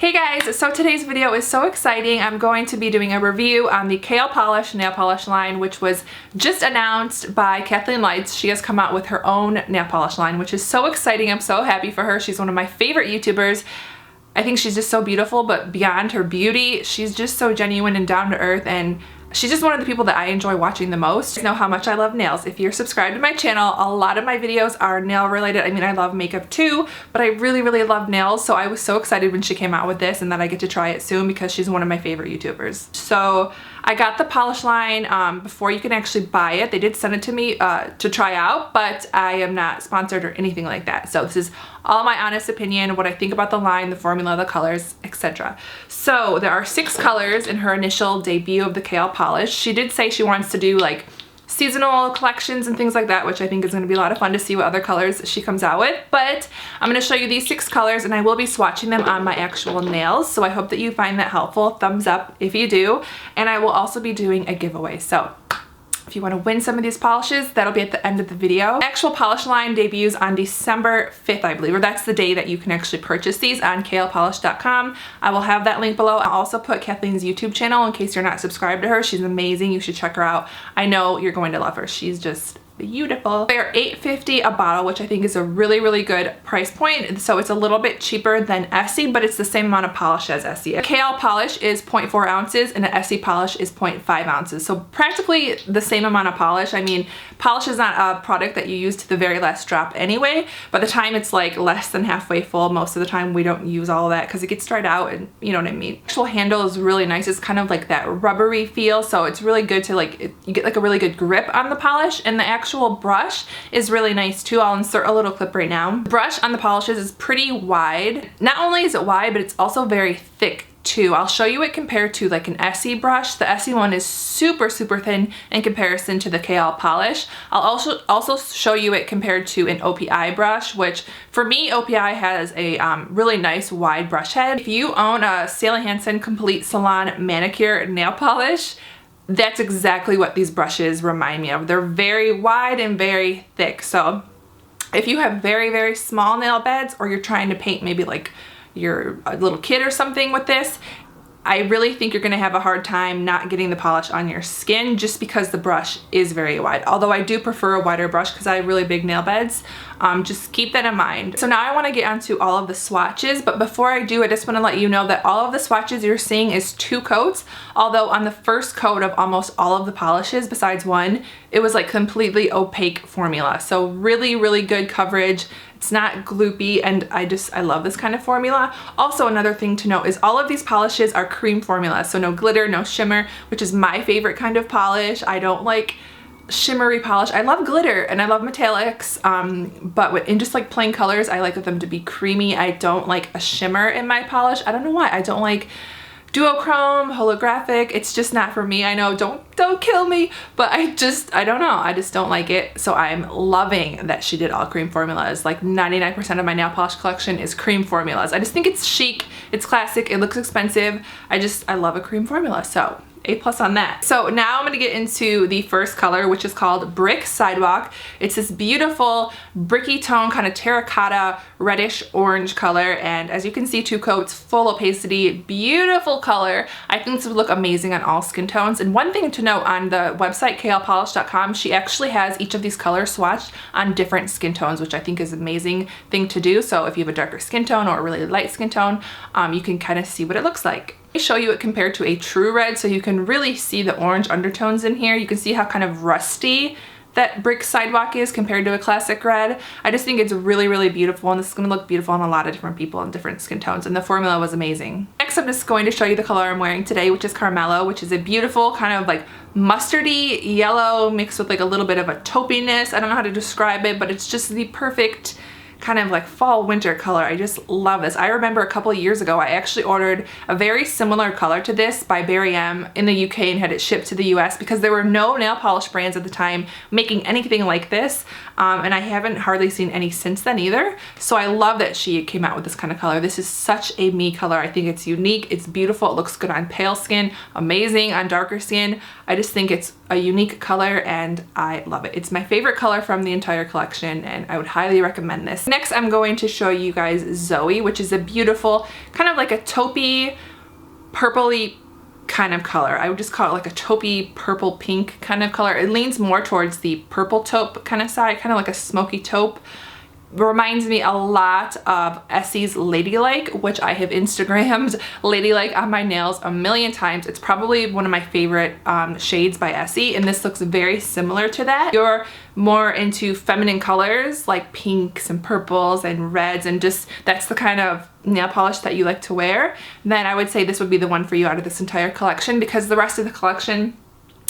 Hey guys, so today's video is so exciting. I'm going to be doing a review on the Kale Polish nail polish line, which was just announced by KathleenLights. She has come out with her own nail polish line, which is so exciting. I'm so happy for her. She's one of my favorite YouTubers. I think she's just so beautiful, but beyond her beauty, she's just so genuine and down to earth, and she's just one of the people that I enjoy watching the most. You know how much I love nails. If you're subscribed to my channel, a lot of my videos are nail related. I mean, I love makeup too, but I really love nails. So I was so excited when she came out with this and that I get to try it soon because she's one of my favorite YouTubers. So I got the polish line before you can actually buy it. They did send it to me to try out, but I am not sponsored or anything like that. So this is all my honest opinion, what I think about the line, the formula, the colors, etc. So there are 6 colors in her initial debut of the Kale polish. She did say she wants to do like seasonal collections and things like that, which I think is going to be a lot of fun to see what other colors she comes out with. But I'm going to show you these 6 colors and I will be swatching them on my actual nails. So I hope that you find that helpful. Thumbs up if you do. And I will also be doing a giveaway. So if you want to win some of these polishes, that'll be at the end of the video. The actual polish line debuts on December 5th, I believe, or that's the day that you can actually purchase these on kalepolish.com. I will have that link below. I'll also put Kathleen's YouTube channel in case you're not subscribed to her. She's amazing. You should check her out. I know you're going to love her. She's just beautiful. They're $8.50 a bottle, which I think is a really good price point. So it's a little bit cheaper than Essie, but it's the same amount of polish as Essie. A Kale polish is 0.4 ounces and an Essie polish is 0.5 ounces. So practically the same amount of polish. I mean, polish is not a product that you use to the very last drop anyway. By the time it's like less than halfway full, most of the time we don't use all of that because it gets dried out, and you know what I mean. The actual handle is really nice. It's kind of like that rubbery feel. So it's really good to you get like a really good grip on the polish, and the actual brush is really nice too. I'll insert a little clip right now. The brush on the polishes is pretty wide. Not only is it wide, but it's also very thick too. I'll show you it compared to like an Essie brush. The Essie one is super thin in comparison to the Kale polish. I'll also show you it compared to an OPI brush, which for me, OPI has a really nice wide brush head. If you own a Sally Hansen Complete Salon Manicure nail polish, that's exactly what these brushes remind me of. They're very wide and very thick. So if you have very small nail beds, or you're trying to paint maybe like you're a little kid or something with this, I really think you're gonna have a hard time not getting the polish on your skin just because the brush is very wide. Although I do prefer a wider brush because I have really big nail beds. Just keep that in mind. So now I wanna get onto all of the swatches, but before I do, I just wanna let you know that all of the swatches you're seeing is 2 coats, although on the first coat of almost all of the polishes, besides one, it was like completely opaque formula. So really good coverage. It's not gloopy, and I love this kind of formula. Also, another thing to note is all of these polishes are cream formula, so no glitter, no shimmer, which is my favorite kind of polish. I don't like shimmery polish. I love glitter and I love metallics, but in just like plain colors, I like them to be creamy. I don't like a shimmer in my polish. I don't know why. I don't like duochrome, holographic. It's just not for me. I know, don't kill me, but I don't know. I just don't like it. So I'm loving that she did all cream formulas. Like 99% of my nail polish collection is cream formulas. I just think it's chic, it's classic, it looks expensive. I love a cream formula. So A+ on that. So now I'm gonna get into the first color, which is called Brick Sidewalk. It's this beautiful bricky tone, kind of terracotta reddish orange color, and as you can see, 2 coats, full opacity, beautiful color. I think this would look amazing on all skin tones. And one thing to note, on the website kalepolish.com, she actually has each of these colors swatched on different skin tones, which I think is an amazing thing to do. So if you have a darker skin tone or a really light skin tone, you can kind of see what it looks like. Let me show you it compared to a true red so you can really see the orange undertones in here. You can see how kind of rusty that Brick Sidewalk is compared to a classic red. I just think it's really beautiful, and this is going to look beautiful on a lot of different people in different skin tones, and the formula was amazing. Next, I'm just going to show you the color I'm wearing today, which is Carmelo, which is a beautiful kind of like mustardy yellow mixed with like a little bit of a taupiness. I don't know how to describe it, but it's just the perfect kind of like fall winter color. I just love this. I remember a couple of years ago I actually ordered a very similar color to this by Barry M in the UK and had it shipped to the US because there were no nail polish brands at the time making anything like this, and I haven't hardly seen any since then either. So I love that she came out with this kind of color. This is such a me color. I think it's unique, it's beautiful, it looks good on pale skin, amazing on darker skin. I just think it's a unique color and I love it. It's my favorite color from the entire collection and I would highly recommend this. Next, I'm going to show you guys Zoe, which is a beautiful, kind of like a taupey, purpley kind of color. I would just call it like a taupey purple pink kind of color. It leans more towards the purple taupe kind of side, kind of like a smoky taupe. Reminds me a lot of Essie's Ladylike, which I have Instagrammed Ladylike on my nails a million times. It's probably one of my favorite shades by Essie, and this looks very similar to that. If you're more into feminine colors like pinks and purples and reds, and just that's the kind of nail polish that you like to wear, then I would say this would be the one for you out of this entire collection, because the rest of the collection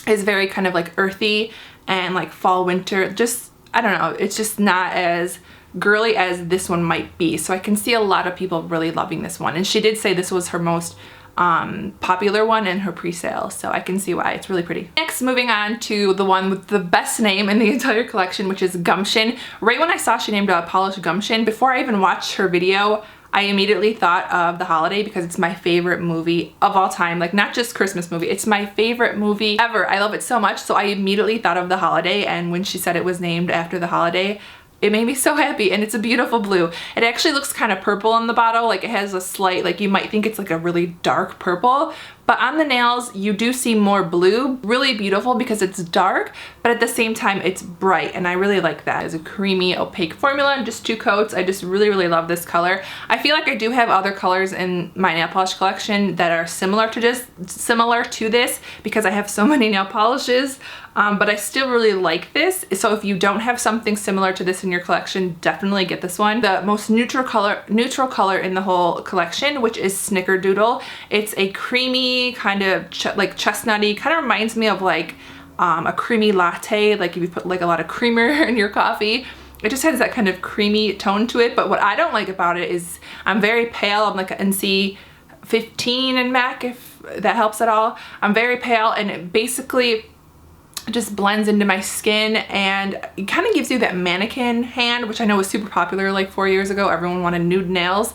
is very kind of like earthy and like fall winter. Just, I don't know, it's just not as girly as this one might be. So I can see a lot of people really loving this one, and she did say this was her most popular one in her pre-sale, so I can see why. It's really pretty. Next, moving on to the one with the best name in the entire collection, which is Gumption. Right when I saw she named a polish Gumption, before I even watched her video, I immediately thought of The Holiday, because it's my favorite movie of all time. Like, not just Christmas movie, it's my favorite movie ever. I love it so much, so I immediately thought of The Holiday, and when she said it was named after The Holiday, it made me so happy. And it's a beautiful blue. It actually looks kind of purple in the bottle. Like, it has a slight, like, you might think it's like a really dark purple, but on the nails you do see more blue. Really beautiful because it's dark, but at the same time it's bright, and I really like that. It's a creamy opaque formula and just 2 coats. I just really love this color. I feel like I do have other colors in my nail polish collection that are similar to this because I have so many nail polishes, but I still really like this. So if you don't have something similar to this in your collection, definitely get this one. The most neutral color in the whole collection, which is Snickerdoodle. It's a creamy kind of like chestnutty, kind of reminds me of like a creamy latte, like if you put like a lot of creamer in your coffee. It just has that kind of creamy tone to it. But what I don't like about it is I'm very pale. I'm like an NC 15 in MAC, if that helps at all. I'm very pale, and it basically just blends into my skin, and it kind of gives you that mannequin hand, which I know was super popular like 4 years ago. Everyone wanted nude nails.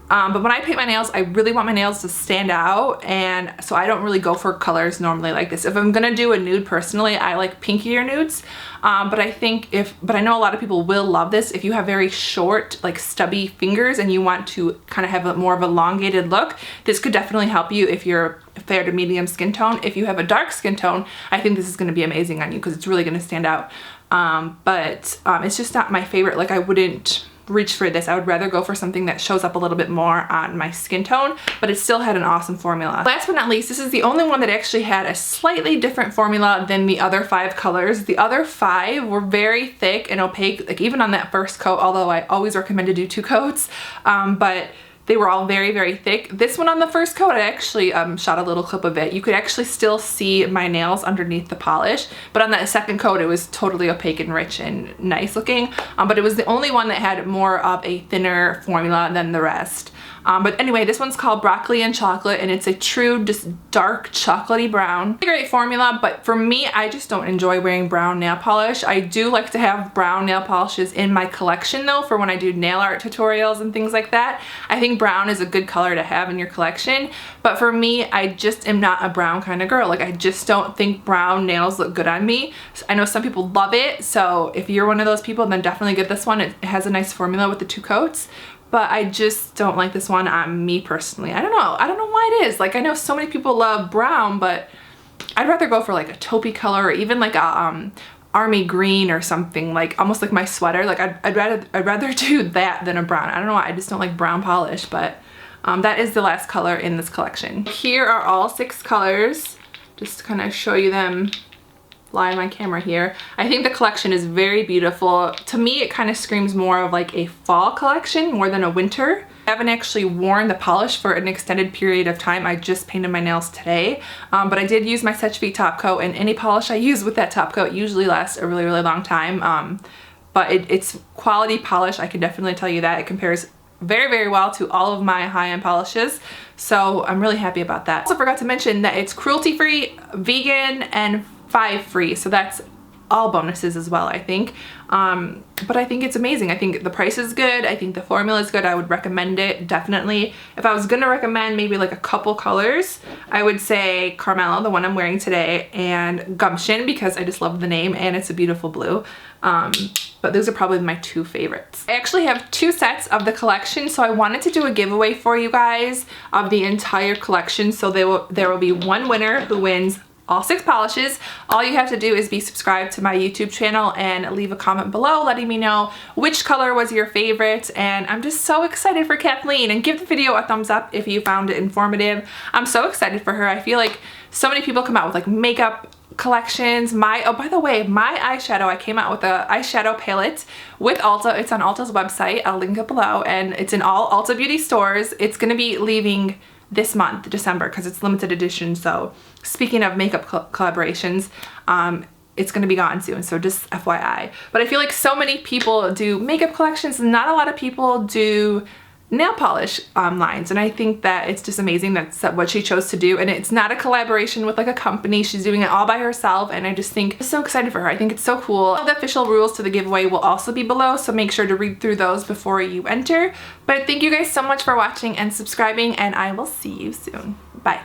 But when I paint my nails, I really want my nails to stand out, and so I don't really go for colors normally like this. If I'm gonna do a nude, personally, I like pinkier nudes. But I know a lot of people will love this. If you have very short, like stubby fingers and you want to kind of have a more of an elongated look, this could definitely help you if you're fair to medium skin tone. If you have a dark skin tone, I think this is gonna be amazing on you because it's really gonna stand out. But it's just not my favorite. Like, I wouldn't reach for this. I would rather go for something that shows up a little bit more on my skin tone, but it still had an awesome formula. Last but not least, this is the only one that actually had a slightly different formula than the other 5 colors. The other 5 were very thick and opaque, like even on that first coat, although I always recommend to do 2 coats, but they were all very thick. This one on the first coat, I actually shot a little clip of it. You could actually still see my nails underneath the polish, but on that second coat, it was totally opaque and rich and nice looking. But it was the only one that had more of a thinner formula than the rest. But anyway, this one's called Broccoli and Chocolate, and it's a true just dark chocolatey brown. Great formula, but for me, I just don't enjoy wearing brown nail polish. I do like to have brown nail polishes in my collection though, for when I do nail art tutorials and things like that. I think brown is a good color to have in your collection, but for me, I just am not a brown kind of girl. Like, I just don't think brown nails look good on me. I know some people love it, so if you're one of those people, then definitely get this one. It has a nice formula with the 2 coats. But I just don't like this one on me personally. I don't know why it is. Like, I know so many people love brown, but I'd rather go for like a taupey color, or even like a army green or something, like almost like my sweater. Like, I'd rather do that than a brown. I don't know why, I just don't like brown polish, but that is the last color in this collection. Here are all 6 colors, just to kind of show you them live on camera here. I think the collection is very beautiful. To me, it kind of screams more of like a fall collection more than a winter. I haven't actually worn the polish for an extended period of time. I just painted my nails today, but I did use my Such Feet top coat, and any polish I use with that top coat usually lasts a really long time. But it's quality polish, I can definitely tell you that. It compares very well to all of my high-end polishes, so I'm really happy about that. Also forgot to mention that it's cruelty-free, vegan, and 5 free, so that's all bonuses as well, I think. But I think it's amazing. I think the price is good. I think the formula is good. I would recommend it, definitely. If I was gonna recommend maybe like a couple colors, I would say Carmelo, the one I'm wearing today, and Gumption, because I just love the name and it's a beautiful blue. but those are probably my two favorites. I actually have 2 sets of the collection, so I wanted to do a giveaway for you guys of the entire collection. So there will be one winner who wins all 6 polishes. All you have to do is be subscribed to my YouTube channel and leave a comment below letting me know which color was your favorite. And I'm just so excited for Kathleen, and give the video a thumbs up if you found it informative. I'm so excited for her. I feel like so many people come out with like makeup collections. Oh, by the way, my eyeshadow, I came out with a eyeshadow palette with Ulta. It's on Ulta's website. I'll link it below, and it's in all Ulta Beauty stores. It's gonna be leaving this month, December, because it's limited edition. So speaking of makeup collaborations, it's gonna be gone soon, so just FYI. But I feel like so many people do makeup collections, not a lot of people do nail polish lines, and I think that it's just amazing that's what she chose to do. And it's not a collaboration with like a company. She's doing it all by herself, and I just think I'm so excited for her. I think it's so cool. All the official rules to the giveaway will also be below, so make sure to read through those before you enter. But thank you guys so much for watching and subscribing, and I will see you soon. Bye.